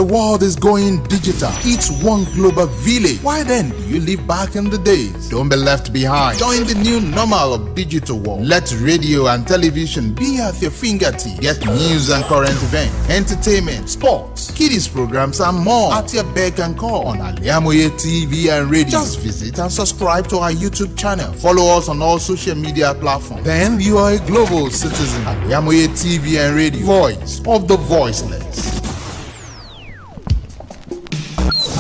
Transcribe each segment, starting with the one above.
world is going digital. It's one global village. Why then do you live back in the days? Don't be left behind. Join the new normal of digital world. Let radio and television be at your fingertips. Get news and current events, entertainment, sports, kiddies programs, and more at your beck and call on Al-IyamoyeTv and radio. Just visit and subscribe to our YouTube channel. Follow us on all social media platforms. Then you are a global citizen. Al-IyamoyeTv and radio. Voice of the voiceless.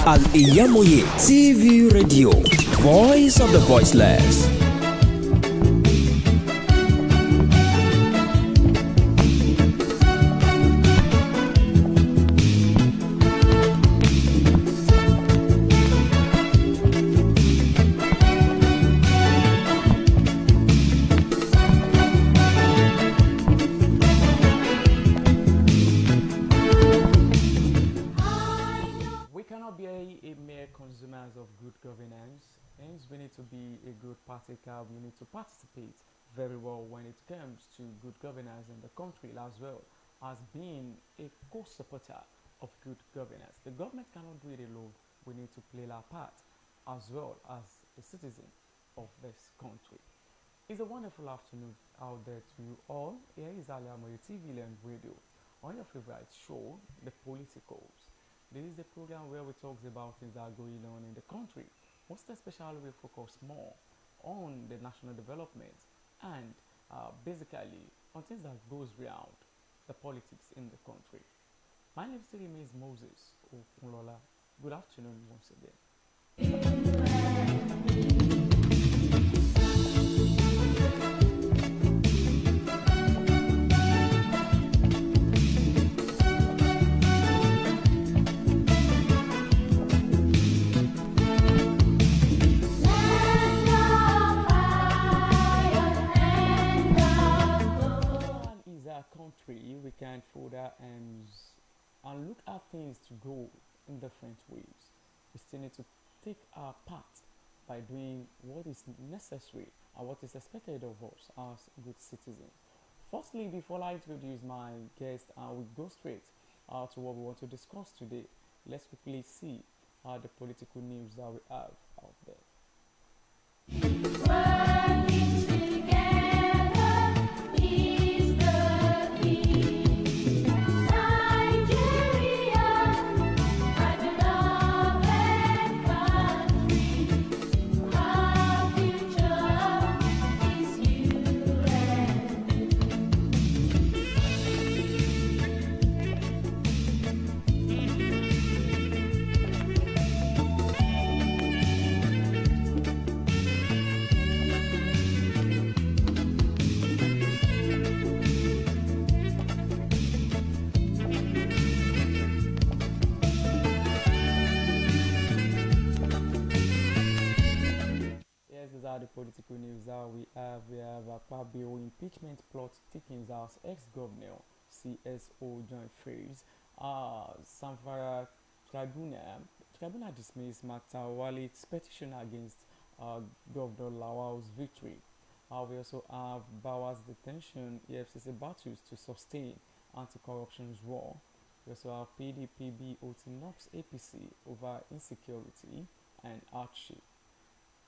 Al-IyamoyeTv Radio, Voice of the Voiceless. Consumers of good governance, hence we need to be a good partaker. We need to participate very well when it comes to good governance in the country, as well as being a co-supporter of good governance. The government cannot do it alone. We need to play our part as well as a citizen of this country. It's a wonderful afternoon out there to you all. Here is Al-IyamoyeTv and radio on your favorite show, the Politicos. This is the program where we talk about things that are going on in the country. Most especially, we focus more on the national development and basically on things that goes around the politics in the country. My name still remains Moses OKUNLOLA. Good afternoon once again. Country, we can fold our hands and look at things to go in different ways. We still need to take our part by doing what is necessary and what is expected of us as good citizens. Firstly, before I introduce my guest, we go straight to what we want to discuss today. Let's quickly see the political news that we have out there. The political news that we have a Fabio impeachment plot thickens as ex-governor CSO joint phrase. Samfara tribunal dismissed Matawali's petition against Governor Lawal's victory. We also have Bawa's detention, EFCC battles to sustain anti-corruption war. We also have PDP BOT knocks APC over insecurity and hardship.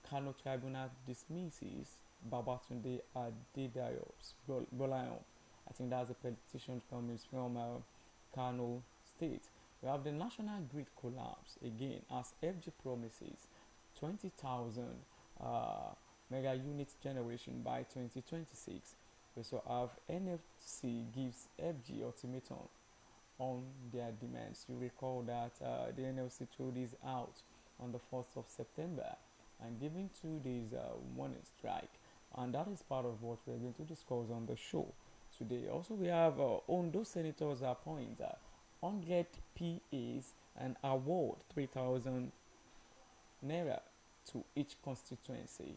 Kano Tribunal dismisses Babatunde Adedayo's Bolayon. I think that's a petition coming from Kano State. We have the national grid collapse again as FG promises 20,000 mega unit generation by 2026. We also have NFC gives FG ultimatum on their demands. You recall that the NFC threw this out on the 1st of September. And giving 2 days warning strike, and that is part of what we're going to discuss on the show today. Also, we have Ondo senators appoint 100 PAs and award 3,000 naira to each constituency.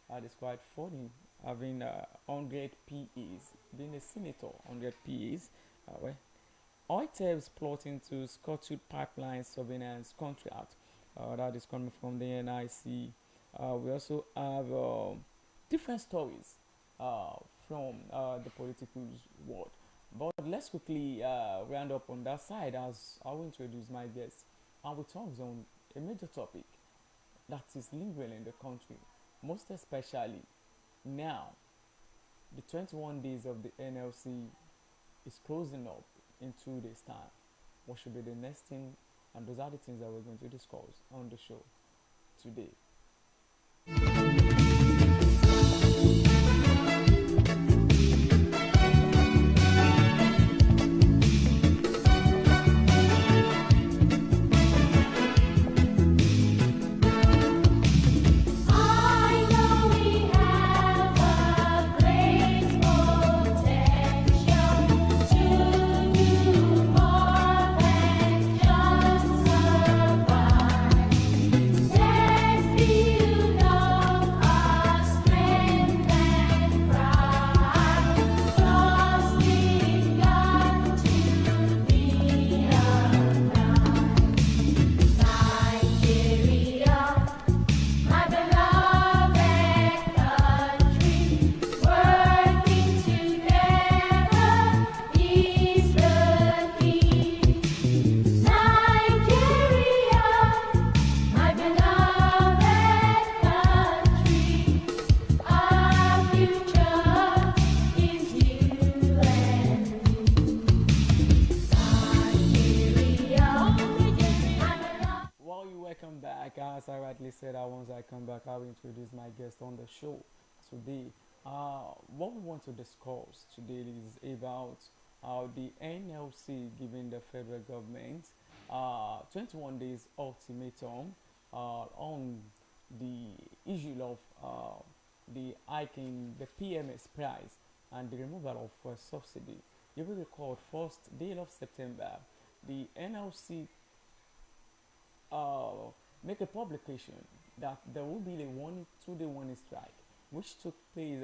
That is quite funny, having 100 PAs, being a senator, 100 PAs. OITEV's plotting to Scotland pipeline surveillance contract. That is coming from the NIC. We also have different stories from the political world. But let's quickly round up on that side as I will introduce my guest. And we talk on a major topic that is lingering in the country, most especially now. The 21 days of the NLC is closing up in 2 days' time. What should be the next thing? And those are the things that we're going to discuss on the show today. I know we have a great potential to do more than just survive. Let's build up our strength and pride, trusting God to be alive. Nigeria, my beloved country, working together is the key. Nigeria, my beloved country, our future is you and Nigeria, my beloved. Well, you welcome back. As I rightly said, once I come back, I will introduce my guest on the show today. What we want to discuss today is about the NLC giving the federal government 21 days ultimatum on the issue of the hiking the PMS price and the removal of subsidy. You will recall, first day of September, the NLC make a publication that there will be a 2-day warning strike, which took place,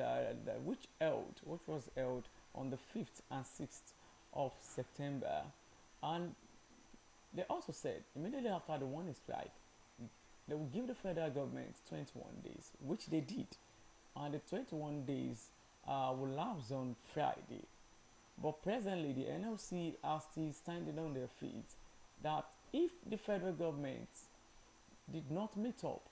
which was held on the 5th and 6th of September, and they also said immediately after the warning strike, they will give the federal government 21 days, which they did, and the 21 days will lapse on Friday. But presently, the NLC are still standing on their feet that if the federal government did not meet up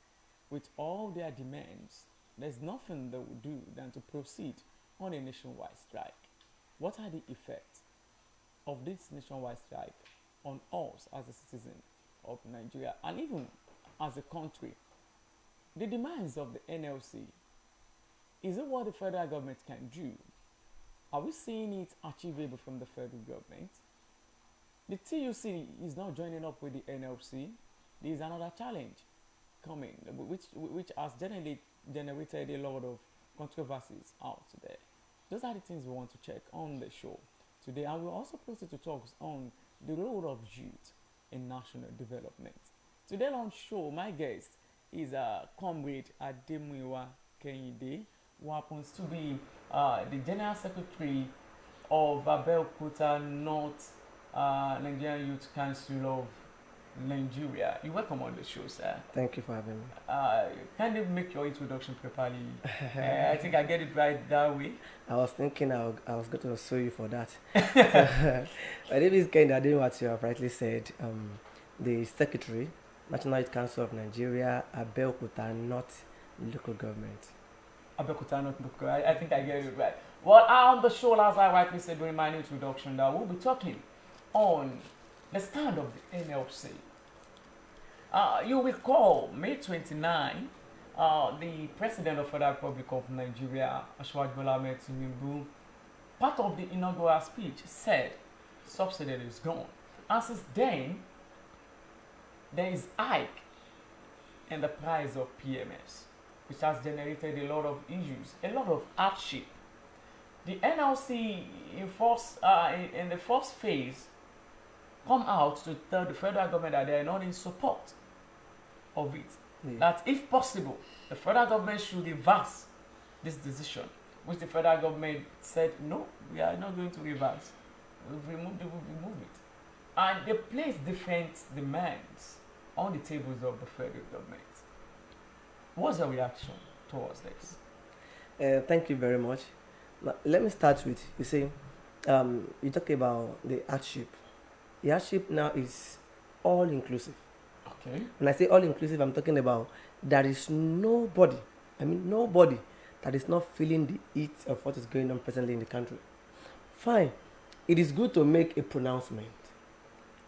with all their demands, there's nothing they will do than to proceed on a nationwide strike. What are the effects of this nationwide strike on us as a citizen of Nigeria and even as a country? The demands of the NLC, is it what the federal government can do? Are we seeing it achievable from the federal government? The TUC is not joining up with the NLC. There is another challenge coming, which has generated a lot of controversies out there. Those are the things we want to check on the show today, and we'll also proceed to talk on the role of youth in national development. Today on show, my guest is Comrade Ademuyiwa Kehinde, who happens to be the General Secretary of Abeokuta North Nigerian Youth Council of Nigeria. You're welcome on the show, sir. Thank you for having me. Can you make your introduction properly? I think I get it right that way. I was thinking I was going to sue you for that. My name is Kehinde Ademuyiwa, what you have rightly said. The Secretary, National Youth Council of Nigeria, Abeokuta North Local Government. Abeokuta North Local. I think I get it right. Well, on the show, as I rightly said during my introduction, that we'll be talking on the stand of the NLC. You will recall May 29, the President of the Federal Republic of Nigeria, Asiwaju Bola Ahmed Tinubu, part of the inaugural speech said subsidy is gone. And since then, there is hike in the price of PMS, which has generated a lot of issues, a lot of hardship. The NLC in the first phase come out to tell the federal government that they are not in support of it. Yeah. That if possible, the federal government should reverse this decision, which the federal government said, no, we are not going to reverse. We've removed it. And they placed different demands on the tables of the federal government. What's your reaction towards this? Thank you very much. Now, let me start with, you see, you talk about the hardship. The hardship now is all inclusive. Okay. When I say all inclusive, I'm talking about there is nobody, nobody that is not feeling the heat of what is going on presently in the country. Fine, it is good to make a pronouncement,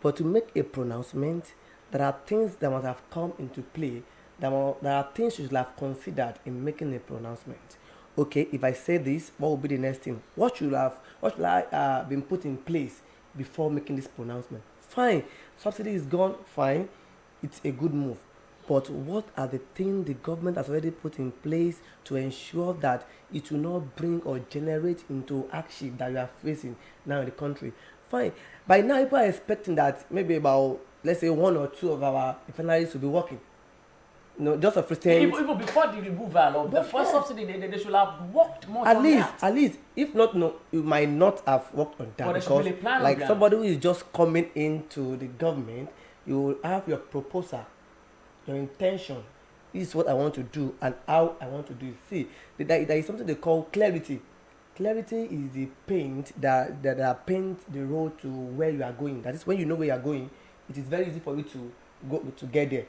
but to make a pronouncement, there are things that must have come into play. There are things you should have considered in making a pronouncement. Okay, if I say this, what will be the next thing? What should I been put in place before making this pronouncement? Fine, subsidy is gone. Fine, it's a good move. But what are the things the government has already put in place to ensure that it will not bring or generate into hardship that we are facing now in the country? Fine. By now, people are expecting that maybe about, let's say, 1 or 2 of our refineries will be working. Just a Christian. Even before the removal of the first subsidy, they should have worked more on that. At least, if not, no, you might not have worked on that. But because, really plan like on somebody who is just coming into the government, you will have your proposal, your intention. This is what I want to do and how I want to do it. See, there is something they call clarity. Clarity is the paint that paints the road to where you are going. That is, when you know where you are going, it is very easy for you to get there.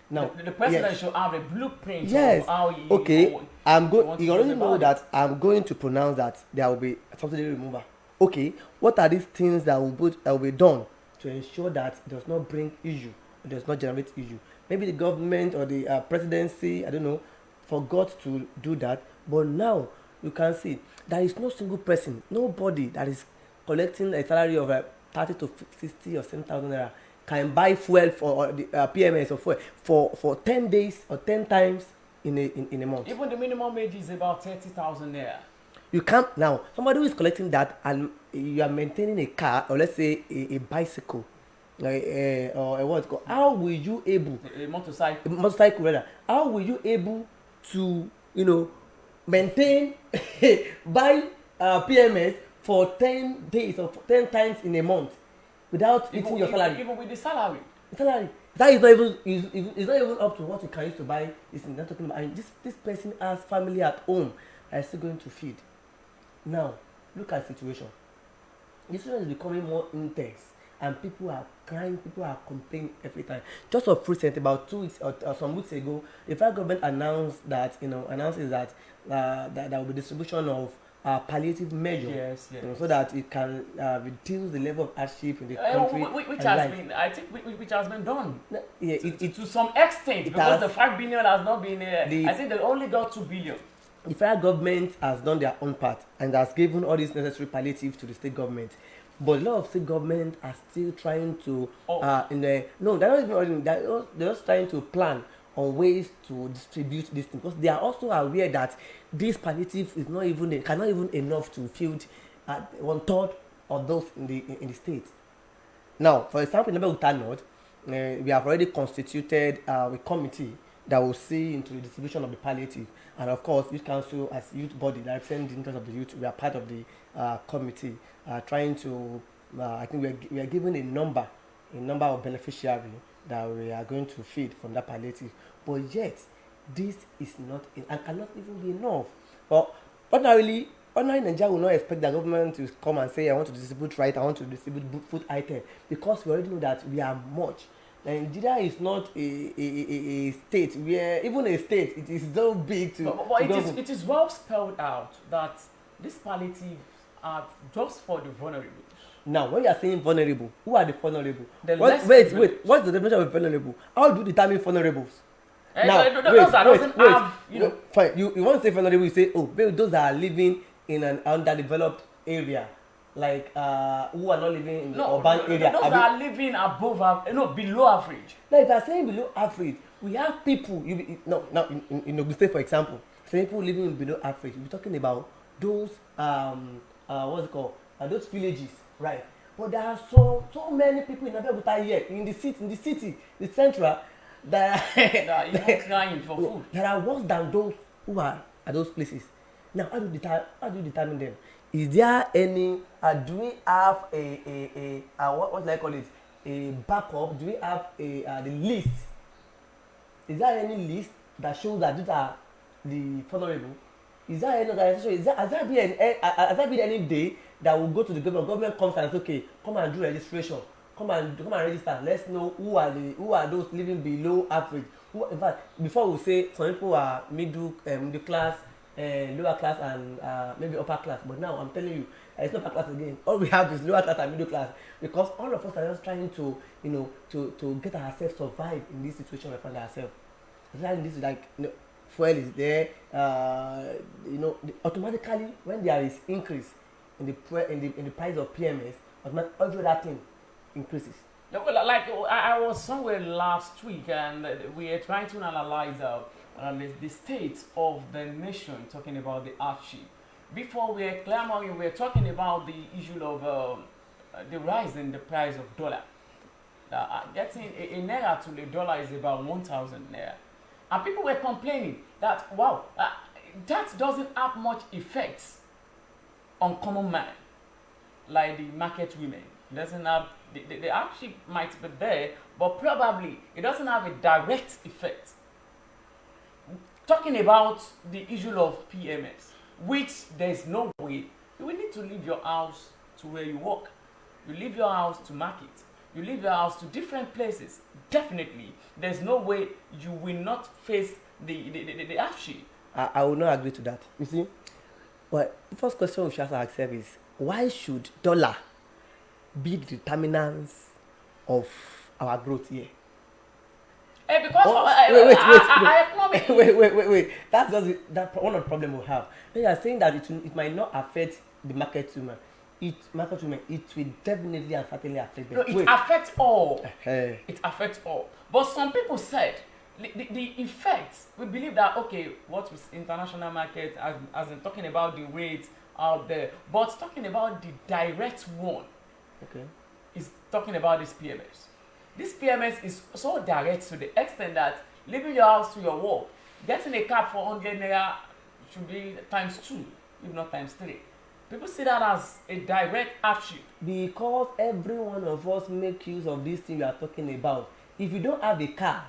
Now, the president yes. should have a blueprint Yes. of how he. Okay. I'm going. wants You to already go know about that I'm going to pronounce that there will be a subsidy removal. Okay. What are these things that will be done to ensure that it does not bring issue, it does not generate issue? Maybe the government or the presidency, I don't know, forgot to do that. But now you can see there is no single person, nobody that is collecting a salary of 30 to 60 or 7,000 naira can buy fuel for the PMS or fuel for 10 days or 10 times in a month. Even the minimum wage is about 30,000 naira. You can't now. Somebody who is collecting that and you are maintaining a car or let's say a bicycle, or a what called? How will you able? A motorcycle. A motorcycle rather. How will you able to maintain buy PMS for 10 days or 10 times in a month? Without eating your salary. Even with the salary. That is not even is not even up to what you can use to buy this thing. Not talking about, and this person has family at home that is still going to feed. Now, look at the situation. The situation is becoming more intense and people are crying, people are complaining every time. Just of recent, about 2 weeks or some weeks ago, the federal government announced that that there will be distribution of palliative measure, so that it can reduce the level of hardship in the country. Which has been done. Yeah, to some extent, because the 5 billion has not been. I think they only got 2 billion. The federal government has done their own part and has given all these necessary palliative to the state government. But a lot of state government are still trying to they're just trying to plan on ways to distribute this thing, because they are also aware that this palliative is cannot even enough to field 1/3 of those in the state. Now, for example, in Abeokuta North, we have already constituted a committee that will see into the distribution of the palliative, and of course, youth council as youth body that represents the interest of the youth, we are part of the committee trying to. I think we are given a number of beneficiaries that we are going to feed from that palliative, but yet this is not and cannot even be enough. But ordinary Nigeria will not expect the government to come and say, I want to distribute I want to distribute food items, because we already know that we are much. Nigeria is not a state where, even a state, it is so big to. But it is well spelled out that these palliatives are just for the vulnerable. Now, when you are saying vulnerable, who are the vulnerable? Wait. What's the definition of vulnerable? How do you determine vulnerables? Fine. You want to say vulnerable, you say, those that are living in an underdeveloped area, like who are not living in the urban area. Those that are living below average. Now, if you are saying below average, we have people. In Ogun State, for example, people living below average. We're talking about those what's it called? Those villages, right? But there are so many people in Abeokuta here, in the city, the central, that are crying for food. There are worse than those who are at those places. Now, how do you determine them? Is there any? Do we have what do I call it? A backup? Do we have the list? Is there any list that shows that these are the vulnerable? Is there any organization? Has there been any day that will go to the government. Government comes and says, okay, come and do registration. Come and register. Let's know who are those living below average. Who, in fact, before we say some people are middle class, lower class, and maybe upper class. But now I'm telling you, it's not upper class again. All we have is lower class and middle class, because all of us are just trying to, to get ourselves survive in this situation we find ourselves. This is like, fuel is there. Automatically when there is increase in the price of PMS, every other thing increases. No, well, like I was somewhere last week and we are trying to analyze the state of the nation, talking about the hardship. Before we are clamoring, we are talking about the issue of the rise in the price of dollar. Getting a naira to the dollar is about 1,000 naira. And people were complaining that, wow, that doesn't have much effect on common man, like the market women. It doesn't have, the hardship might be there, but probably it doesn't have a direct effect. Talking about the issue of PMS, which there's no way, you will need to leave your house to where you work. You leave your house to market. You leave your house to different places. Definitely, there's no way you will not face the hardship. I will not agree to that. You see, well, the first question we should ask ourselves is, why should dollar be the determinants of our growth here? Because wait. That's just one of the problem we have. When you are saying that it might not affect the market women, it will definitely and certainly affect them. No, it affects all. It affects all. But some people said the effects, we believe that, okay, what was international market, as in talking about the rates out there, but talking about the direct one, okay, is talking about this PMS. This PMS is so direct to the extent that leaving your house to your work, getting a cab for 100 naira should be ×2, if not ×3. People see that as a direct hardship. Because every one of us make use of this thing we are talking about. If you don't have a car,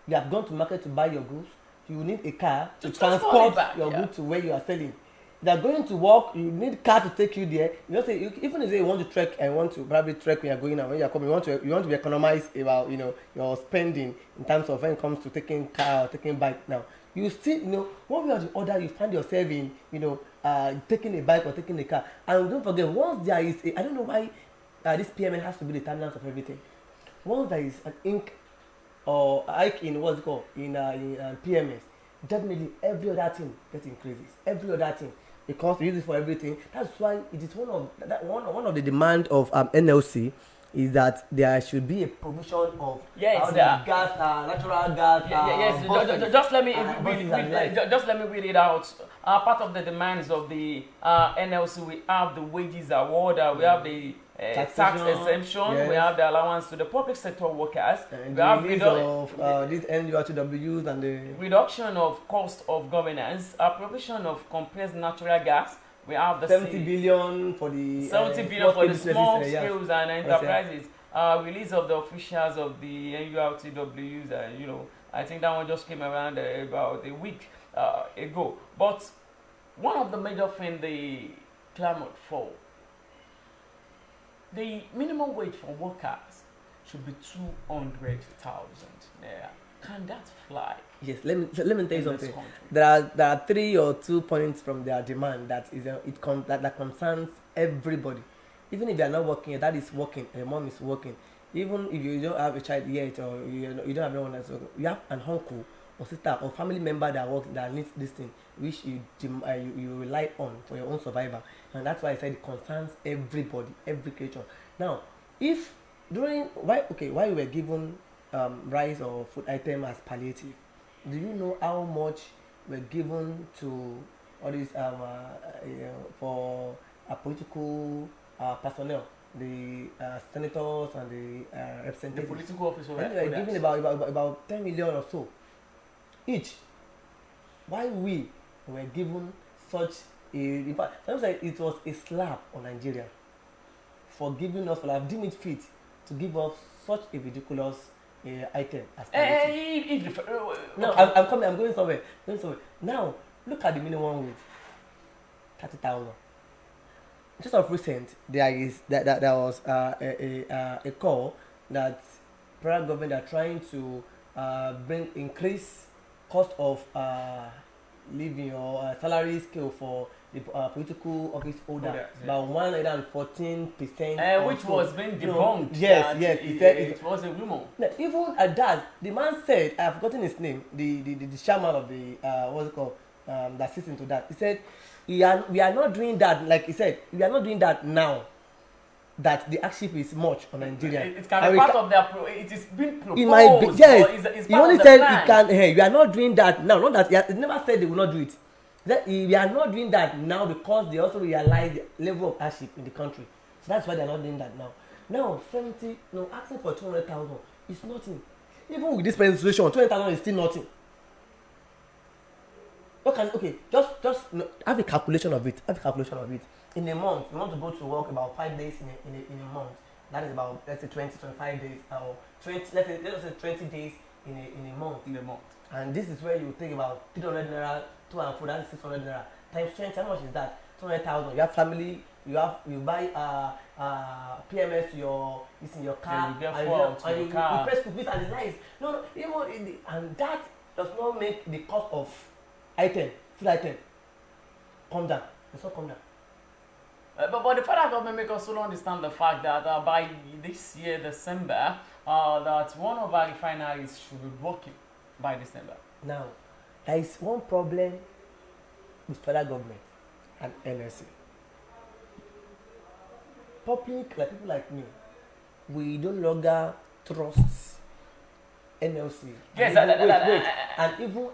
you have gone to market to buy your goods, you need a car to transport your goods to where you are selling. They are going to work, you need a car to take you there. You just say, even if you want to trek and want to probably trek when you are going and when you are coming, you want to economize about your spending in terms of when it comes to taking car or taking bike. Now you still one way or the other you find yourself in taking a bike or taking a car. And don't forget, once there is I don't know why this PMN has to be the determinant of everything. Once there is an ink or hike in what's it called in PMS, definitely every other thing gets increases. Every other thing, because we use it for everything. That's why it is one of the demand of NLC is that there should be a provision of gas, natural gas. Yes. Just let me read it out. Part of the demands of the NLC, we have the wages award, we have the tax exemption, yes. We have the allowance to the public sector workers, and we have release of these NURTWs and the reduction of cost of governance, provision of compressed natural gas. We have the 70 billion for the 70 billion for the small scales and enterprises. Release of the officials of the NURTWs. I think that one just came around about a week ago. But one of the major things they clamored for, the minimum wage for workers should be 200,000 naira. Can that fly? Yes, let me tell you something. There are 3 or 2 points from their demand that is that concerns everybody. Even if they are not working, your dad is working, and your mom is working. Even if you don't have a child yet, or you don't have anyone else, you have an uncle or sister or family member that works that needs this thing, which you rely on for your own survival. And that's why I said it concerns everybody, every creature. Now, if why we were given rice or food item as palliative, do you know how much were given to all these for political personnel, the senators and the representatives? The political officers. They were given about 10 million or so each. Why we were given such a, in fact, sometimes it was a slap on Nigeria for giving us, for deeming it fit to give us such a ridiculous item as palliative. No, I'm coming. I'm going somewhere. Now look at the minimum wage, 30,000. just of recent, there was a call that federal government are trying to increase cost of living or salary scale for the political office holder by 114%, which was being debunked. Yes, he said it was a rumor. Even at that, the man said, I have forgotten his name, the chairman of the what's it called, that sits into that. He said, we are not doing that. Like he said, we are not doing that now. That the hardship is much on Nigeria. It can be part of their. It is being proposed. It might be, yes. It's He part only of the said plan. he can. Hey, we are not doing that now. Not that he never said they will not do it. That we are not doing that now because they also realize the level of hardship in the country. So that's why they are not doing that now. Now 70, no, asking for 200,000 is nothing. Even with this present situation, 200,000 is still nothing. Just have a calculation of it. In a month, you want to go to work about 5 days in a month. That is about, let's say, 25 days, or 20. Let's say 20 days in a month. And this is where you take about 300 naira, 2 and 4, that's 600 naira times 20. How much is that? 200,000. You have family. You buy PMS it's in your car. Yeah, you pay school fees and the lights. No, and that does not make the cost of food item come down. It's not come down. But the federal government make us also understand the fact that by this year, December, that one of our refineries should be working by December. Now, there is one problem with federal government and NLC. Public, like people like me, we no longer trust NLC. Yes, and even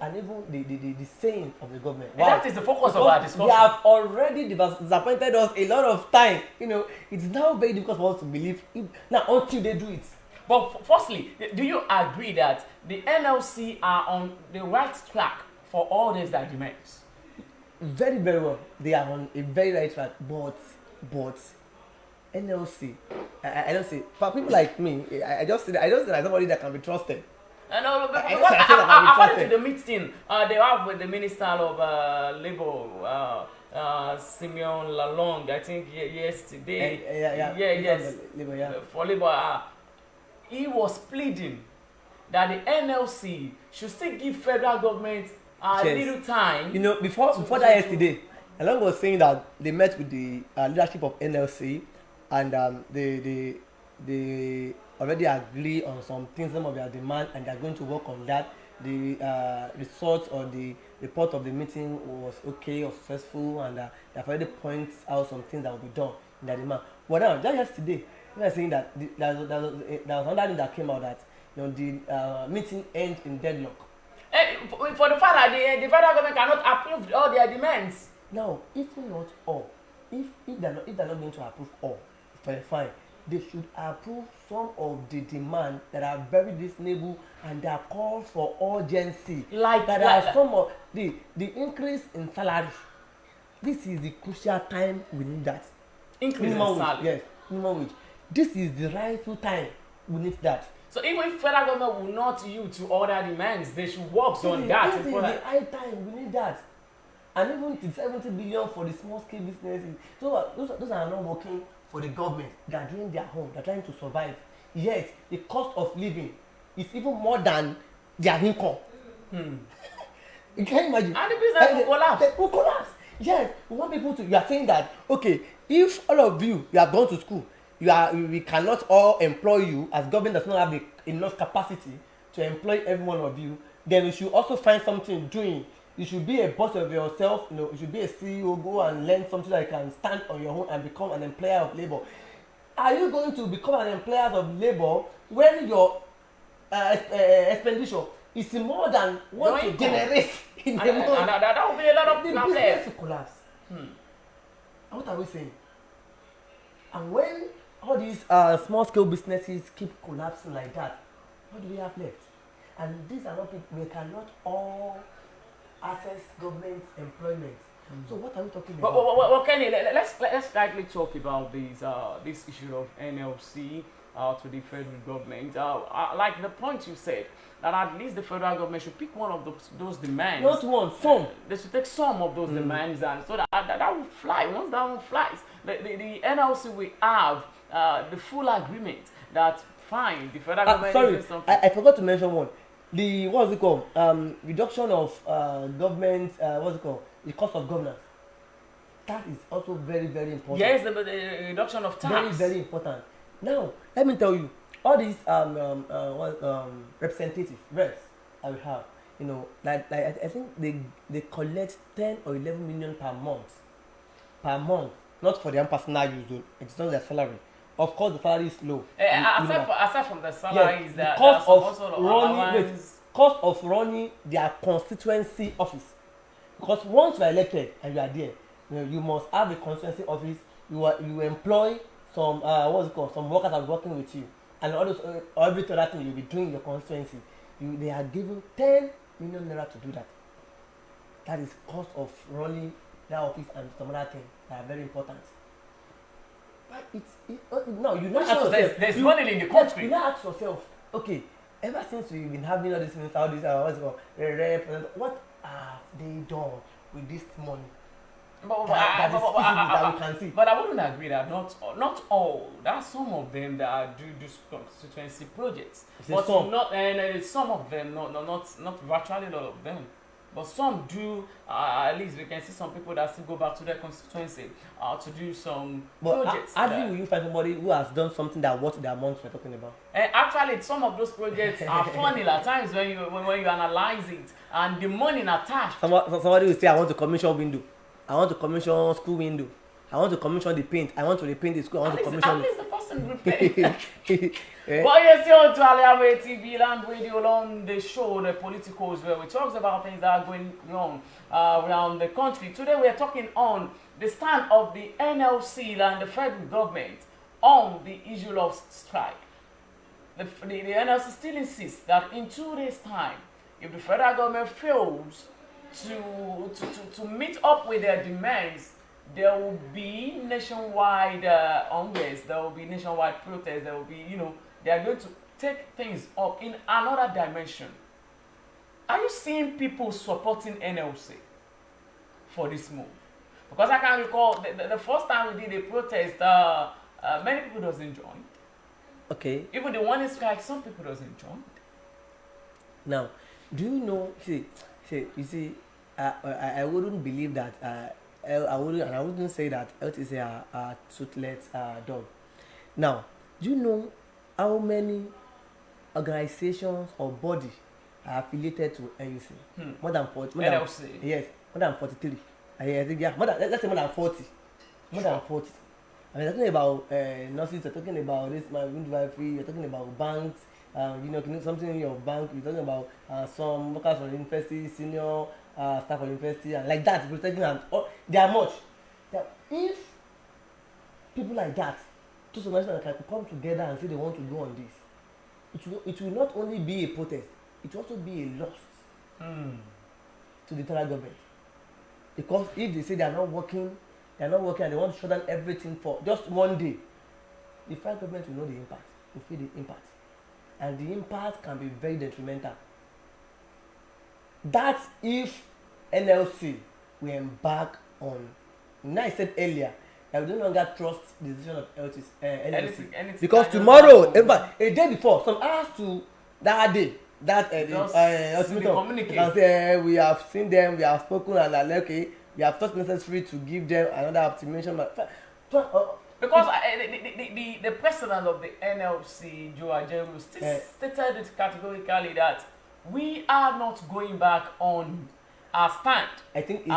the saying of the government. Wow. That is the focus of our discussion. They have already disappointed us a lot of time. It's now very difficult for us to believe now until they do it. But firstly, do you agree that the NLC are on the right track for all these arguments? Very, very well. They are on a very right track, but NLC, I don't say for people like me. I just say like somebody that can be trusted. No, according to the meeting they have with the Minister of Labour, Simeon Lalong, I think yesterday. For Labour, he was pleading that the NLC should still give federal government a little time. Before that yesterday, Along was saying that they met with the leadership of NLC, and they already agree on some things, some of their demand, and they're going to work on that. The results or the report of the meeting was okay or successful, and they've already pointed out some things that will be done in their demand. But now, just yesterday, we are saying that there was another thing that came out that the meeting ends in deadlock. For the fact that the federal government cannot approve all their demands. Now, if not all, if they're not going to approve all, fine. They should approve some of the demands that are very reasonable and they are called for urgency. Some of the increase in salary. This is the crucial time we need that. Increase in salary. Yes, minimum wage. This is the rightful time we need that. So even if federal government will not yield to other demands, they should work on that. This is the high time we need that. And even the 70 billion for the small scale businesses. So those are not working for the government. They are doing their home. They are trying to survive. Yet the cost of living is even more than their income. You can imagine. And the business will collapse. They will collapse. Yes, we want people to. You are saying that okay, if all of you have gone to school, we cannot all employ you, as government does not have enough capacity to employ every one of you. Then you should also find something doing. You should be a boss of yourself. You should be a CEO. Go and learn something that you can stand on your own and become an employer of labor. Are you going to become an employer of labor when your expenditure is more than what you generate in the month? And that will be a lot of the business will collapse. And what are we saying? And when all these small scale businesses keep collapsing like that, what do we have left? And these are not people, we cannot all access government employment. So what are we talking about? Well, Kenny, let's slightly talk about this issue of NLC to the federal government. Like the point you said, that at least the federal government should pick one of those demands. Not one, some. They should take some of those demands, and so that will fly. Once that one flies, the NLC we have the full agreement that fine the federal government sorry, is doing something. I forgot to mention one. The what's it called? Reduction of government. What's it called? The cost of governance. That is also very, very important. Yes, the reduction of tax. Very, very important. Now, let me tell you, all these representative reps that we have, you know, like I think they collect 10 or 11 million per month, not for their own personal use, though. It's not their salary. Of course, the salary is low. Aside from the salary, is that the cost of allowance. cost of running their constituency office. Because once you are elected and you are there, you know, you must have a constituency office. You employ some some workers that are working with you, and all those every other thing you'll be doing in your constituency. They are given 10 million naira to do that. That is cost of running that office and some other things that are very important. But now you not ask yourself. There's money in the country. You not ask yourself. Okay, ever since we've been having all these things, all these what have they done with this money? But that we can see. But I wouldn't agree that not all. There are some of them that do constituency projects, but some. not and some of them, not virtually all of them. But some do. At least we can see some people that still go back to their constituency to do some projects. Hardly will you find somebody who has done something that what the amounts we're talking about. And actually, some of those projects are funny at times when you analyze it and the money attached. Somebody will say, I want to commission window. I want to commission school window. I want to commission the paint. I want to repaint the school. I want to commission. At least the person will pay. But yes, you're to Al-IyamoyeTv Land Radio on the show, the Politicos, where we talk about things that are going wrong around the country. Today we are talking on the stand of the NLC and the federal government on the issue of strike. The NLC still insists that in 2 days' time, if the federal government fails to meet up with their demands, there will be nationwide unrest, there will be nationwide protests, there will be, they are going to take things up in another dimension. Are you seeing people supporting NLC for this move? Because I can recall the first time we did a protest, many people doesn't join. Okay. Even the one in strike, some people doesn't join. Now, do you know? You see, I wouldn't believe that. I wouldn't say that health is a toothless dog. Now, do you know how many organizations or bodies are affiliated to NUC? More than 40. NLC. Yes, more than 43. I think let's say more than 40. More than 40. I mean, talking about nurses, you're talking about this, my midwifery, you're talking about banks, something in your bank, you're talking about some workers from university, senior staff from university, and like that, they are much. If people like that, just organizations can come together and say they want to go on this, it will not only be a protest, it will also be a loss to the federal government. Because if they say they are not working and they want to shut down everything for just one day, the federal government will know the impact, will feel the impact. And the impact can be very detrimental. That's if NLC will embark on, I said earlier, that we no longer trust the decision of NLC. Because tomorrow, a day before, some hours to that day, ultimatum, they can say, we have seen them, we have spoken, and okay, we have thought necessary to give them another optimization. Because the president of the NLC, Joe Ajaero, stated it categorically that we are not going back on our stand. I think it's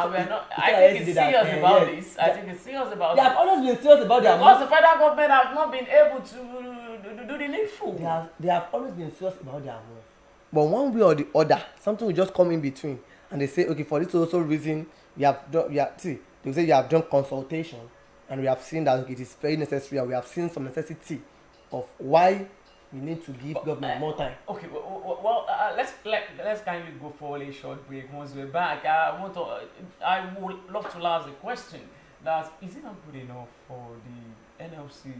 serious about this. I think it's serious about this. They have always been serious about their because the federal government has not been able to do the needful. They have always been serious about their move. But one way or the other, something will just come in between, and they say, okay, for this also reason, they say you have done consultation, and we have seen that it is very necessary, and we have seen some necessity of why we need to give government more time. Okay, let's kindly go for a short break. Once we're back, I would love to ask a question. That is it not good enough for the NLC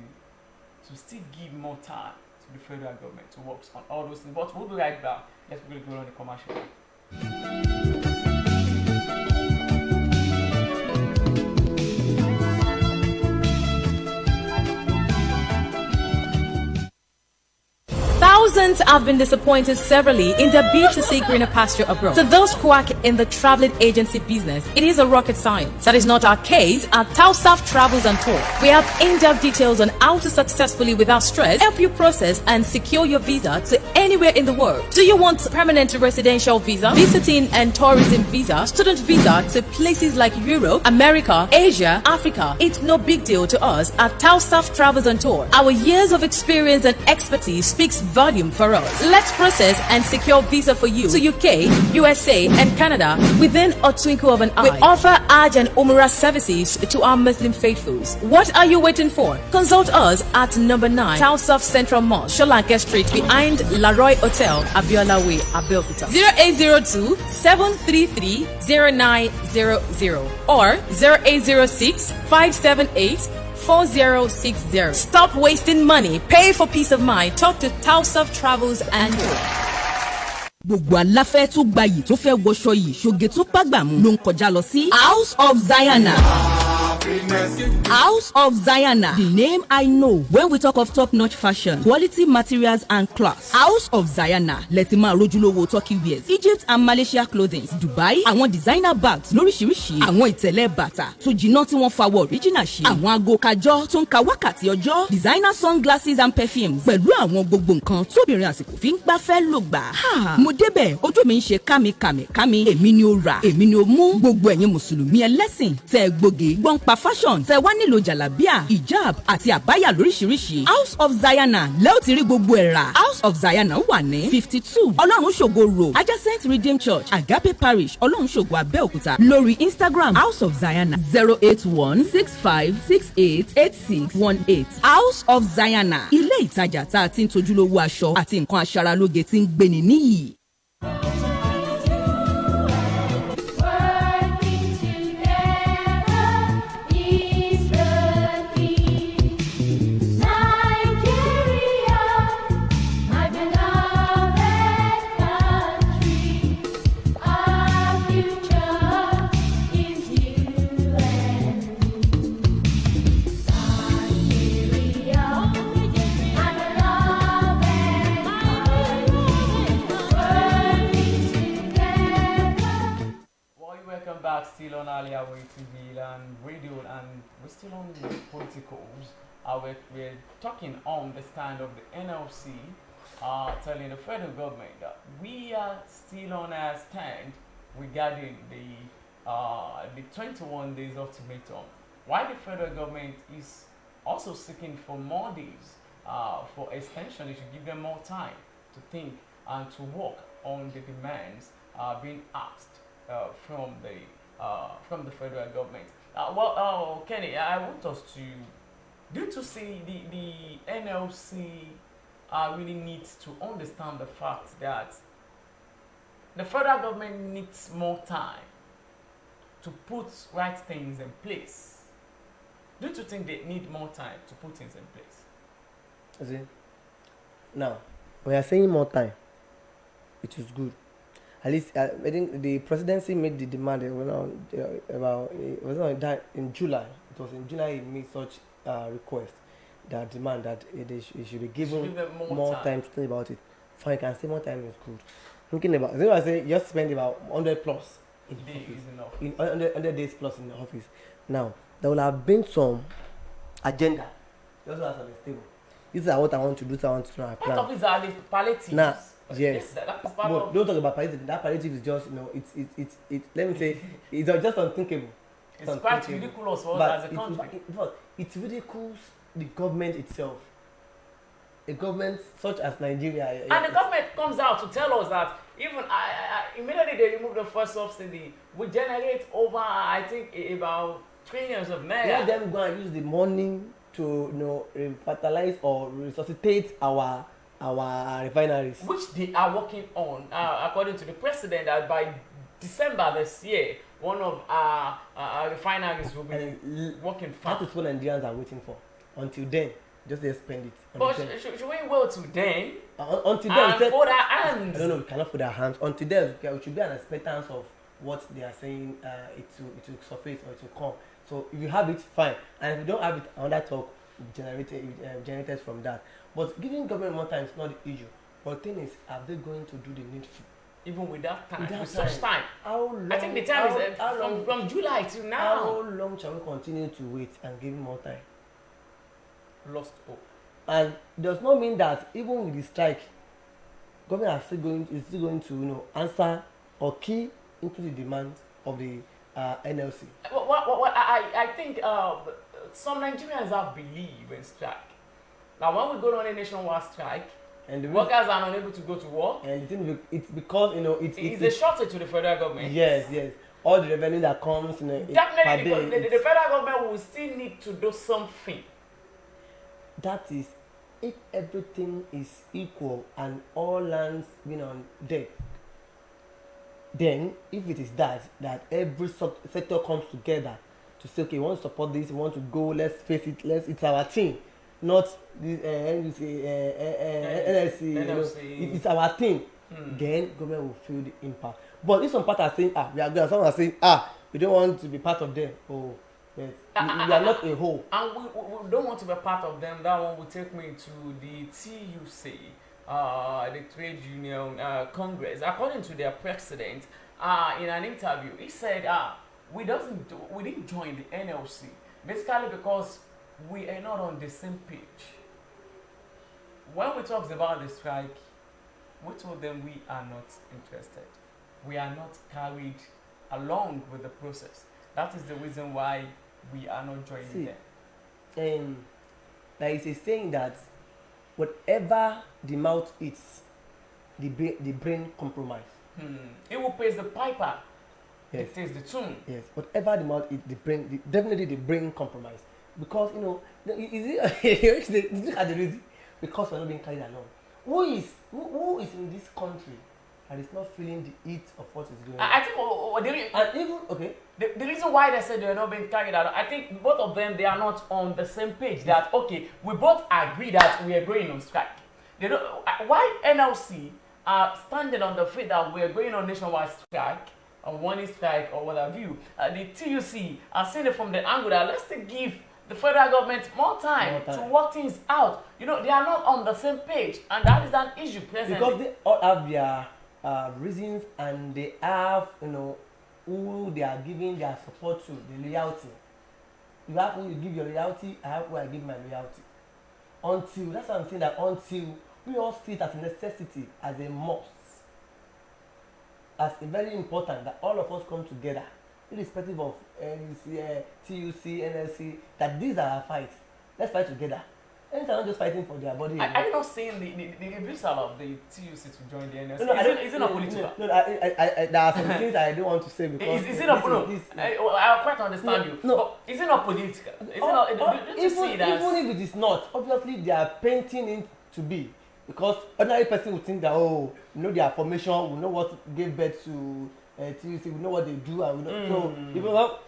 to still give more time to the federal government to work on all those things? But we'll be right back. Let's quickly go on the commercial. Thousands have been disappointed severally in their bid to seek greener pasture abroad. To those quack in the traveling agency business, it is a rocket science. That is not our case at Tausaf Travels and Tour. We have in-depth details on how to successfully, without stress, help you process and secure your visa to anywhere in the world. Do you want permanent residential visa, visiting and tourism visa, student visa to places like Europe, America, Asia, Africa? It's no big deal to us at Tausaf Travels and Tour. Our years of experience and expertise speaks volume for us. Let's process and secure visa for you to UK, USA, and Canada within a twinkle of an eye. We offer Hajj and Umrah services to our Muslim faithfuls. What are you waiting for? Consult us at number 9 Tausaf Central Mosque, Sholanke Street, behind Laroy Hotel, Abiola Way, Abeokuta. 0802 733 0900 or 0806 578 4060. Stop wasting money. Pay for peace of mind. Talk to Tausaf Travels and Tour. Gbogbo aláfẹ́ tó gbayì tó fẹ́ wọṣọ yìí ṣoge tó pàgbàmù ló ń kọjá lọ sí House of Zayana. House of Zayana, the name I know when we talk of top-notch fashion, quality materials and class. House of Zayana, lẹ́tí máa rójúlówó Turkey wears, Egypt and Malaysia clothing, Dubai, àwọn designer bags lóríṣiríṣi, àwọn ìtẹ̀lẹ̀ bàtà tó jiná tí wọ́n fa wọ original ṣe, àwọn aago kájọ́ tó ń ka wákàtí ọjọ́, designer sunglasses and perfumes, pẹ̀lú àwọn gbogbo nǹkan tóbìnrin àsìkò fi ń gbafẹ́ lò gbà. Mo débẹ̀, ojú mi ń ṣe kámi, èmi ni ó rà, èmi ni ó mú. Gbogbo ẹ̀yin mùsùlùmí ẹlẹ́sìn tẹ́ gbòógè gbọ́n pa fashion tẹ́ wá nílò jàlábíà, hijab àti àbáyà lóríṣiríṣi. House of Zayana lẹ́ò ti rí gbogbo ẹ̀ rà. House of Zayana wà ní 52 Ọlọ́run ṣògo road adjacent Redeemed Church Agape Parish Ọlọ́run ṣògo Abẹ́òkúta. Lórí Instagram House of Zayana 08165688618. House of Zayana, ilé ìtajà tá a ti ń tojúlówó aṣọ àti nǹkan aṣaralóge tí ń gbéni níyì. Working together is the key. Nigeria, my beloved country, our future is you and me. Nigeria, my beloved country, working together. Well, welcome back still on Al-IyamoyeTv and radio, and we're still on Politicos. We're talking on the stand of the NLC, telling the federal government that we are still on our stand regarding the 21 days ultimatum. Why the federal government is also seeking for more days for extension, they should give them more time to think and to work on the demands being asked from the federal government. Kenny, I want us to, do you to see the NLC really needs to understand the fact that the federal government needs more time to put right things in place. Do you think they need more time to put things in place? See, now, we are saying more time, it is good. At least I think the presidency made the demand in July. It was in July he made such request, that demand that it should be given more time to think about it. Fine, you can say more time is good. Thinking about, I say just spend about 100 plus in Days office. enough. In 100 days plus in the office. Now there will have been some agenda. Just as on the table. This is what I want to do. This is what I want to do. I Part plan. of these are the palliatives. Now, yes. That is part But of. don't talk about palliative. That palliative is just, it's let me say, it's just unthinkable. It's quite ridiculous for us as a country. It ridicules the government itself. A government such as Nigeria. And the government comes out to tell us that even immediately they remove the first subsidy, we generate over, I think, about trillions of naira. Let them go and use the money to fertilize or resuscitate our refineries. Which they are working on, according to the president, that by December this year, one of our refineries will be working fast. That is what Nigerians are waiting for. Until then, just let's spend it. But should we wait till then? Until And then, fold our hands. I don't know. We cannot fold our hands. Until then, we should be an expectance of what they are saying. It will surface or it will come. So if you have it, fine. And if you don't have it, another talk generated from that. But giving government more time is not the issue. But the thing is, are they going to do the needful? Even with that time, With with that such time. How long? I think the time is how long, from July till How now. long shall we continue to wait and give him more time? Lost hope. And it does not mean that even with the strike, government is still going to answer or key into the demands of the NLC. I think some Nigerians have belief in strike. Now, when we go on a nationwide strike, And the workers are unable to go to work. And the thing it's because It's a shortage to the federal government. Yes. All the revenue that comes Definitely, because the federal government will still need to do something. That is, if everything is equal and all lands being on deck, then if it is that every sector comes together to say, okay, we want to support this, we want to go, let's face it, it's our team, not this NLC. It's our team. Then government will feel the impact. But if some part are saying, we are good, and some are saying, we don't want to be part of them. Oh, yes, we are not a whole. And we don't want to be part of them. That one will take me to the TUC, the Trade Union Congress. According to their president, in an interview, he said, we didn't join the NLC basically because we are not on the same page. When we talked about the strike, we told them we are not interested. We are not carried along with the process. That is the reason why we are not joining them. There is a saying that whatever the mouth eats, the brain compromise. It will pays the piper. Yes. It is the tune. Yes, whatever the mouth eats, definitely the brain compromise. Because is it look at the reason, because we're not being carried along. Who is in this country and is not feeling the heat of what is going on? I think the reason why they said they are not being carried along, I think both of them, they are not on the same page. That okay, we both agree that we are going on strike. They don't. Why NLC are standing on the faith that we are going on nationwide strike, or one strike, or what have you. The TUC are seeing it from the angle that let's give the federal government more time to work things out. They are not on the same page, and that is an issue presently. Because they all have their reasons, and they have who they are giving their support to, the loyalty. You have who you give your loyalty, I have who I give my loyalty. That's what I'm saying, that until we all see it as a necessity, as a must, as a very important that all of us come together, irrespective of TUC, NLC, that these are our fights. Let's fight together. And they're not just fighting for their body. Are you not saying the refusal of the TUC to join the NLC? No, is it not political? No, there are some things I don't want to say because is it not political? I quite understand you. No. But is it not political? Don't you see that? Even if it is not, obviously they are painting it to be. Because ordinary person would think that, their formation, we know what gave birth to TUC, we know what they do, and we know.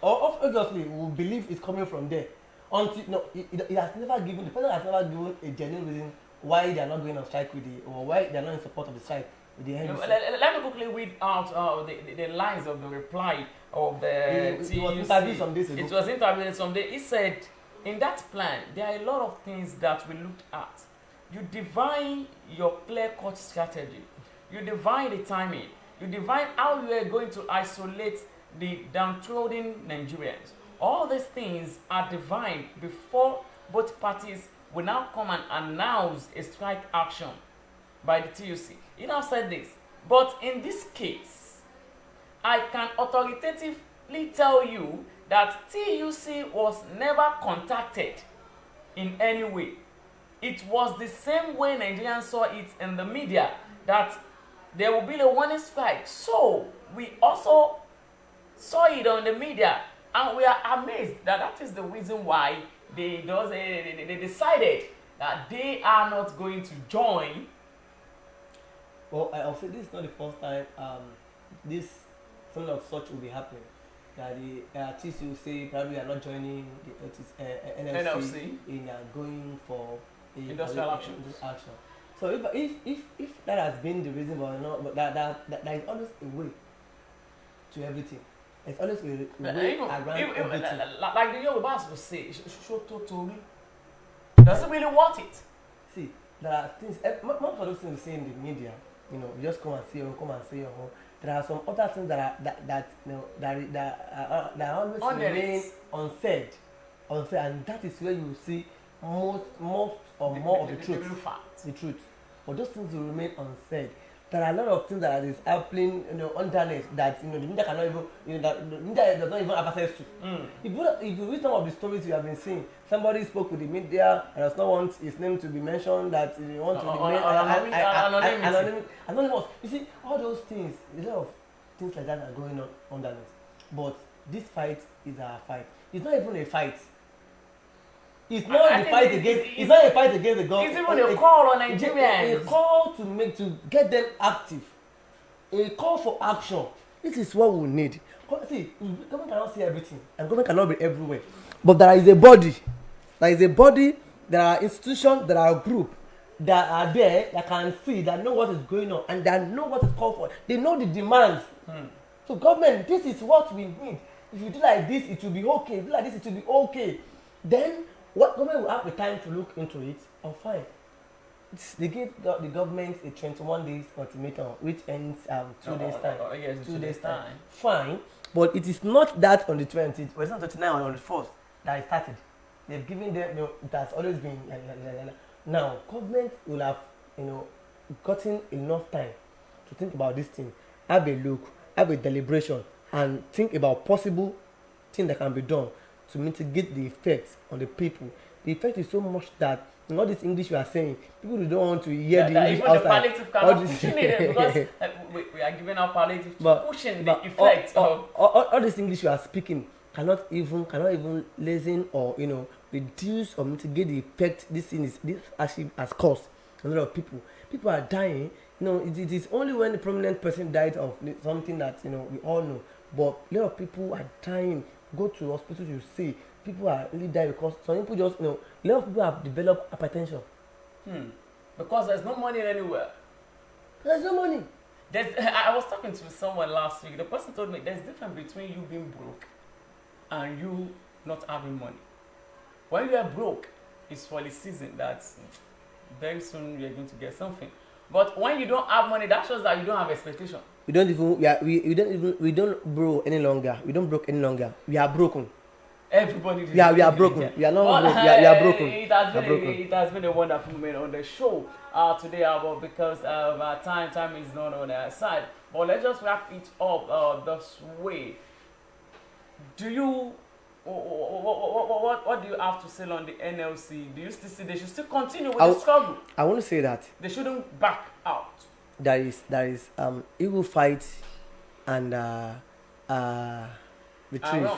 So, obviously, we believe it's coming from there. Until it has never given, the president has never given a genuine reason why they are not going on strike with or why they are not in support of the strike with the NLC. Let me quickly read out the lines of the reply of the TUC. It was interviewed some days ago. It was interviewed some day. He said, in that plan, there are a lot of things that we looked at. You define your clear-cut strategy. You define the timing. You define how you are going to isolate the downtrodden Nigerians. All these things are defined before both parties will now come and announce a strike action by the TUC. He now said this, but in this case, I can authoritatively tell you that TUC was never contacted in any way. It was the same way Nigerians saw it in the media, that there will be a warning strike. So we also saw it on the media, and we are amazed that is the reason why they decided that they are not going to join. Well, I'll say this is not the first time something of such will be happening. That the TC will say probably are not joining the NLC in going for industrial action. So if that has been the reason, but that is always a way to everything. It's always a way around everything. Like the Yorubas will say, does it really want it? See, there are things. Most of those things you see in the media, you know, you just come and see your home. There are some other things that are that you know that always remain unsaid, and that is where you see most or more of the truth. The truth. But those things will remain unsaid. There are a lot of things that is happening, you know, on the internet that, you know, the media cannot even, you know, that the media does not even have access to. If you read some of the stories you have been seeing, somebody spoke with the media and does not want his name to be mentioned, that he wants to remain anonymous. You see, all those things, a lot of things like that are going on underneath. But this fight is our fight. It's not even a fight. It's not a fight against. It's not a fight against the government. It's even a call on Nigerians. A call to get them active. A call for action. This is what we need. See, government cannot see everything, and government cannot be everywhere. But there is a body. There is a body. There are institutions. There are groups that are there that can see, that know what is going on, and that know what is called for. They know the demands. So government, this is what we need. If you do like this, it will be okay. If you do like this, it will be okay. Then what government will have the time to look into it? Oh, fine. They gave the government a 21 days ultimatum, which ends 2 days time. Yes, 2 days time. Fine, but it is not that on the 20th. Well, it's not 29 or on the 1st that it started. They've given them. You know, it has always been. Now, government will have, you know, gotten enough time to think about this thing, have a look, have a deliberation, and think about possible things that can be done to mitigate the effects on the people. The effect is so much that in all this English we are saying, people who don't want to hear the English even outside. The palliative cannot pushing it because we are giving our palliative to pushing the effects of all this English you are speaking cannot even lessen or, you know, reduce or mitigate the effect this actually has caused a lot of people. People are dying. You know, it is only when the prominent person died of something that, you know, we all know. But a lot of people are dying. Go to hospital, you see people are really dying because some people just, you know, a lot of people have developed hypertension. Because there's no money anywhere. There's no money. I was talking to someone last week. The person told me there's a difference between you being broke and you not having money. When you are broke, it's for the season that very soon you're going to get something. But when you don't have money, that shows that you don't have expectation. We don't broke any longer. We don't broke any longer. We are broken. Everybody. We are broken. We are not broke. We are broken. It has been a wonderful moment on the show today, but because time is not on our side. But let's just wrap it up this way. Do you? What do you have to say on the NLC? Do you still see they should still continue with the struggle? I want to say that they shouldn't back out. There is evil fight and retrieve.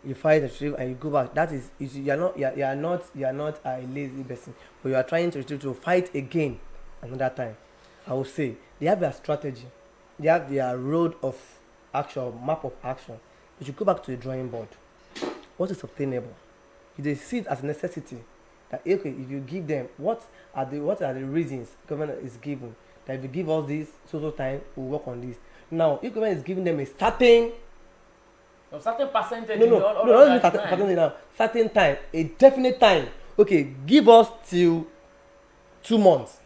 You fight and retrieve and you go back. That is, you are not a lazy person, but you are trying to retrieve to fight again another time. I will say they have their strategy, they have their road of action, map of action. You should go back to the drawing board. What is obtainable? They see it as a necessity. That okay, if you give them what are the reasons government is given, that if you give us this so time, we'll work on this. Now, if government is giving them a certain percentage, certain time, a definite time. Okay, give us till 2 months.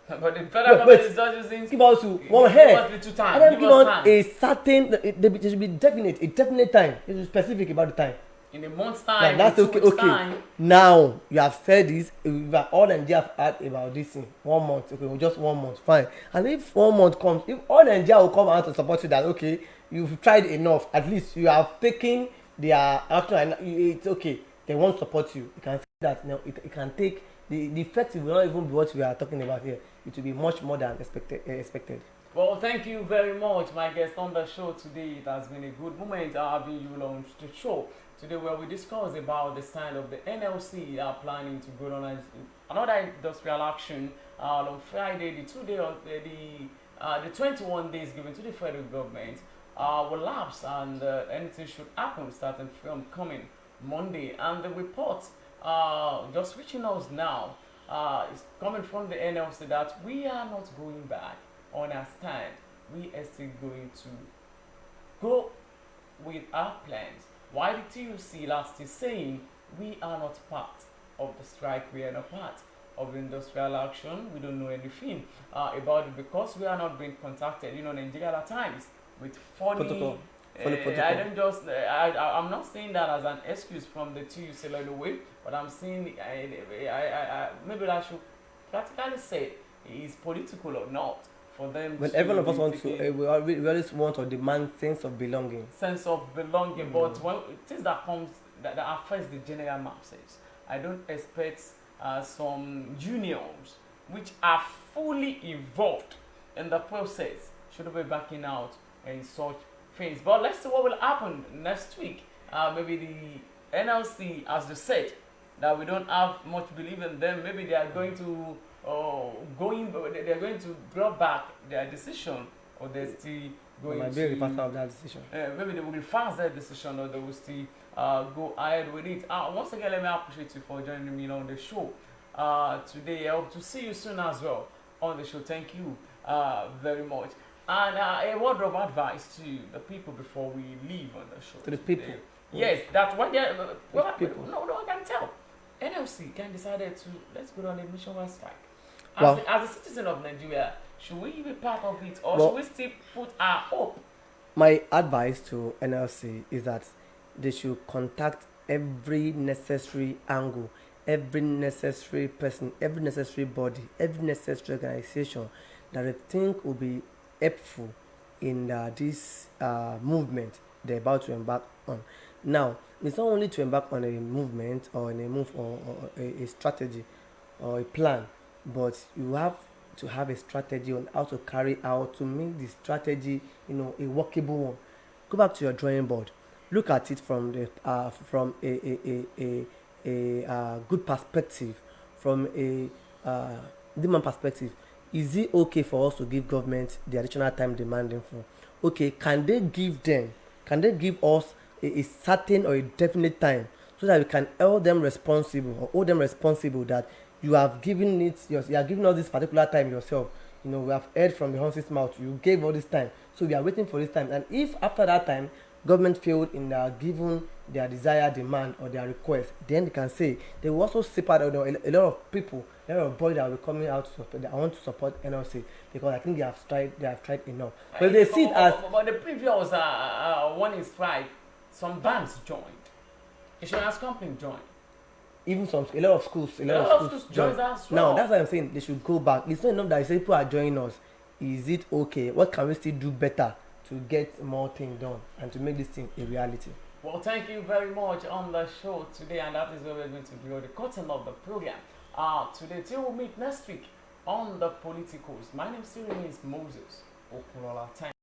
But the federal government is just using. Give us to 1 year. Give us time. Give us a certain. There should be a definite time. It should be specific about the time. In a month's time. That's okay. Time. Now you have said this. All Nigeria have heard about this in 1 month. Okay, just 1 month, fine. And if 1 month comes, if all Nigeria will come out to support you, that okay, you've tried enough. At least you have taken their action, and it's okay. They won't support you. You can see that now. It can take the effect will not even be what we are talking about here. It will be much more than expected. Well, thank you very much, my guest on the show today. It has been a good moment having you launch the show today, where we discuss about the stand of the NLC planning to go on another industrial action on Friday. The 2 day of the 21 days given to the federal government will lapse, and anything should happen starting from coming Monday. And the report just reaching us now is coming from the NLC that we are not going back on our stand. We are still going to go with our plans. Why the TUC last is saying we are not part of the strike, we are not part of industrial action. We don't know anything about it because we are not being contacted. Nigeria at times with Protocol. Follow I protocol. don't just. I'm not saying that as an excuse from the two you say right away, but I'm saying maybe I should practically say is political or not for them. When to every one of us be want to, taking we always want or demand sense of belonging. sense of belonging, but when things that affects the general masses, I don't expect some unions which are fully involved in the process should be backing out in such things. But let's see what will happen next week. Maybe the NLC, as they said, that we don't have much belief in them. Maybe they are going to they are going to draw back their decision, or they're still going Might be a reversal of that decision. maybe they will reverse their decision, or they will still go ahead with it. Once again, let me appreciate you for joining me on the show today. I hope to see you soon as well on the show. Thank you very much. And a word of advice to the people before we leave on the show. To the people. today. Yes, that's what they're. Well, people. no, I can tell. NLC can decided to let's go on a nationwide strike. Well- As a citizen of Nigeria, should we be part of it, or Well- should we still put our hope? My advice to NLC is that they should contact every necessary angle, every necessary person, every necessary body, every necessary organization that they think will be helpful in this movement they're about to embark on. Now, it's not only to embark on a movement or in a move or a strategy or a plan, but you have to have a strategy on how to carry out to make the strategy, a workable one. Go back to your drawing board. Look at it from a good perspective, from a demand perspective. Is it okay for us to give government the additional time demanding for? Okay, can they give us a certain or a definite time so that we can hold them responsible that you have given you are giving us this particular time yourself. We have heard from the horse's mouth, you gave all this time, so we are waiting for this time. And if after that time government failed in giving their desired demand or their request, then they can say they will also separate a lot of people, a lot of boys that will be coming out to support, that I want to support NLC because I think they have tried enough. But they see it as But the previous one is strike, some banks joined, insurance company joined. even a lot of schools A lot of schools joined as well. Now that's why I'm saying they should go back. It's not enough that you say people are joining us. Is it okay? What can we still do better to get more things done and to make this thing a reality? Well, thank you very much on the show today, and that is where we're going to draw the curtain of the program today. Till we meet next week on the Politicos. My name still remains Moses OKUNLOLA. Thank